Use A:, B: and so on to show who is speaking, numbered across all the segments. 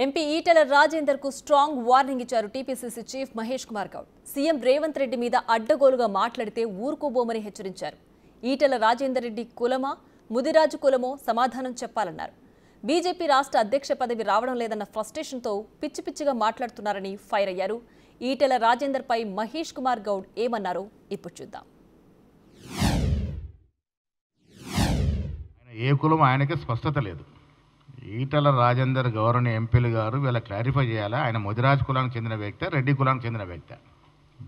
A: MP Etela Rajender కు strong warning ఇచ్చారు TPCC chief Mahesh Kumar Goud. CM Revanth Reddy మీద అడ్డగోలుగా మాట్లాడితే ఊరుకోబోమని హెచ్చరించారు. ఈటెల రాజేందర్ రెడ్డి కులమా ముదిరాజు కులమో సమాధానం చెప్పాలన్నారు. బీజేపీ రాష్ట్ర అధ్యక్ష పదవి రావడం లేదన్న ఫ్రస్ట్రేషన్తో పిచ్చి పిచ్చిగా మాట్లాడుతున్నారని ఫైర్ అయ్యారు. ఈటెల రాజేందర్ పై మహేష్ కుమార్ గౌడ్ ఏమన్నారో ఇప్పుడు చూద్దాం.
B: ఏ కులం ఆయనకి స్పష్టత లేదు. ఈటెల రాజేందర్ గౌరవనీయ ఎంపీలు గారు వీళ్ళ క్లారిఫై చేయాలా, ఆయన ముదిరాజ్ కులానికి చెందిన వ్యక్తి, రెడ్డి కులానికి చెందిన వ్యక్తి.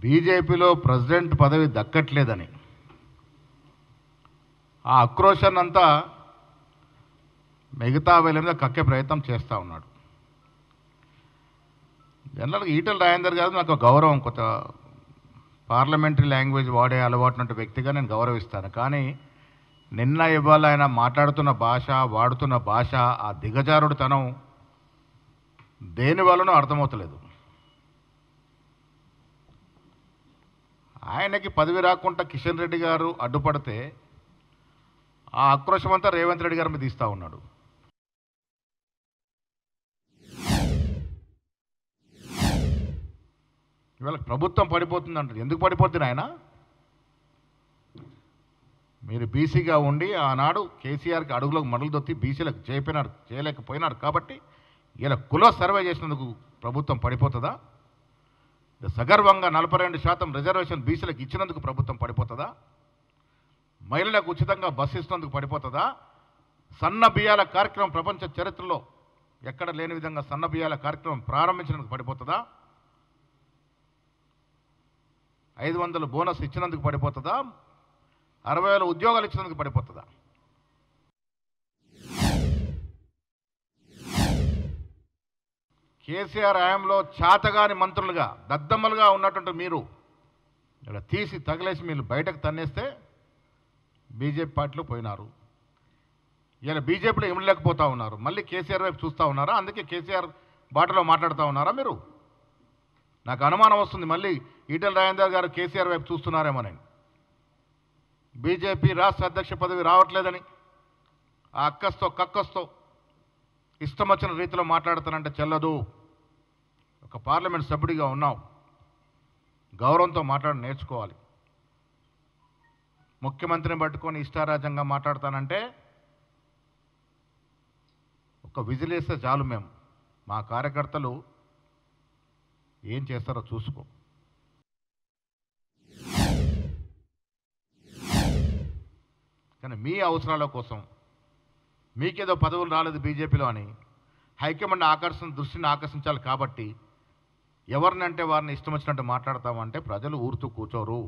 B: బీజేపీలో ప్రెసిడెంట్ పదవి దక్కట్లేదని ఆ ఆక్రోశాన్ని అంతా మిగతా వీళ్ళ మీద కక్కే ప్రయత్నం చేస్తూ ఉన్నాడు. జనరల్గా ఈటెల రాజేందర్ గారు నాకు గౌరవం, కొత్త పార్లమెంటరీ లాంగ్వేజ్ వాడే అలవాటున్న వ్యక్తిగా నేను గౌరవిస్తాను. కానీ నిన్న ఇవాళ ఆయన మాట్లాడుతున్న భాష, వాడుతున్న భాష, ఆ దిగజారుడుతనం దేని వల్లనో అర్థమవుతలేదు. ఆయనకి పదవి రాకుండా కిషన్ రెడ్డి గారు అడ్డుపడితే ఆ ఆక్రోశం అంతా రేవంత్ రెడ్డి గారి మీద తీస్తూ ఉన్నాడు. ఇవాళ ప్రభుత్వం పడిపోతుంది అంటారు. ఎందుకు పడిపోతుంది ఆయన? మీరు బీసీగా ఉండి ఆనాడు కేసీఆర్కి అడుగులకు మడులు దొత్తి బీసీలకు చేయలేకపోయినారు కాబట్టి ఇలా కుల సర్వే చేసినందుకు ప్రభుత్వం పడిపోతుందా? సగర్వంగా 42% రిజర్వేషన్ బీసీలకు ఇచ్చినందుకు ప్రభుత్వం పడిపోతుందా? మహిళలకు ఉచితంగా బస్సు ఇస్తున్నందుకు పడిపోతుందా? సన్న బియ్యాల కార్యక్రమం ప్రపంచ చరిత్రలో ఎక్కడ లేని విధంగా సన్న బియ్యాల కార్యక్రమం ప్రారంభించినందుకు పడిపోతుందా? 500 బోనస్ ఇచ్చినందుకు పడిపోతుందా? 60,000 ఉద్యోగాలు ఇచ్చినందుకు పడిపోతుందా? కేసీఆర్ హయాంలో చాతగాని మంత్రులుగా దద్దమ్మలుగా ఉన్నటువంటి మీరు ఇక్కడ తీసి తగిలేసి మీరు బయటకు తన్నేస్తే బీజేపీ పార్టీలో పోయినారు. ఇలా బీజేపీలో ఇమడలేకపోతూ ఉన్నారు. మళ్ళీ కేసీఆర్ వైపు చూస్తూ ఉన్నారా? అందుకే కేసీఆర్ బాటలో మాట్లాడుతూ ఉన్నారా మీరు? నాకు అనుమానం వస్తుంది, మళ్ళీ ఈటెల రాజేందర్ గారు కేసీఆర్ వైపు చూస్తున్నారేమోనని. బీజేపీ రాష్ట్ర అధ్యక్ష పదవి రావట్లేదని ఆ కక్కస్తో ఇష్టం వచ్చిన రీతిలో మాట్లాడుతానంటే చెల్లదు. ఒక పార్లమెంట్ సభ్యుడిగా ఉన్నావు, గౌరవంతో మాట్లాడి నేర్చుకోవాలి. ముఖ్యమంత్రిని పట్టుకొని ఇష్టారాజ్యంగా మాట్లాడతానంటే ఒక విజిలేస్తే చాలు. మేము మా కార్యకర్తలు ఏం చేస్తారో చూసుకో. కానీ మీ అవసరాల కోసం మీకేదో పదవులు రాలేదు బీజేపీలో అని హైకమాండ్ దృష్టిని ఆకర్షించాలి కాబట్టి ఎవరినంటే వారిని ఇష్టం వచ్చినట్టు మాట్లాడతామంటే ప్రజలు ఊరుతూ కూర్చోరు.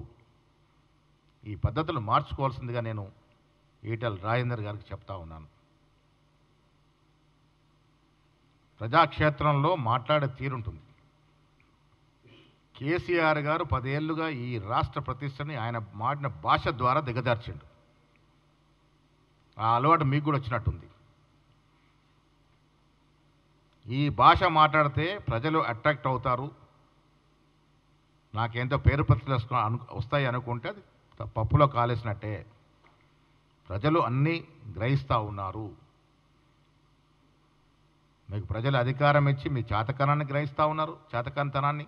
B: ఈ పద్ధతులు మార్చుకోవాల్సిందిగా నేను ఈటెల రాజేందర్ గారికి చెప్తా ఉన్నాను. ప్రజాక్షేత్రంలో మాట్లాడే తీరుంటుంది. కేసీఆర్ గారు 10 ఏళ్లుగా ఈ రాష్ట్ర ప్రతిష్టని ఆయన మాడిన భాష ద్వారా దిగజార్చిండు. ఆ అలవాటు మీకు కూడా వచ్చినట్టుంది. ఈ భాష మాట్లాడితే ప్రజలు అట్రాక్ట్ అవుతారు, నాకేంతో పేరు ప్రతిష్టలు వస్తాయి అనుకుంటే అది పప్పులో కాలేసినట్టే. ప్రజలు అన్నీ గ్రహిస్తూ ఉన్నారు. మీకు ప్రజలు అధికారం ఇచ్చి మీ చేతకానాన్ని గ్రహిస్తూ ఉన్నారు, చేతకానితనాన్ని.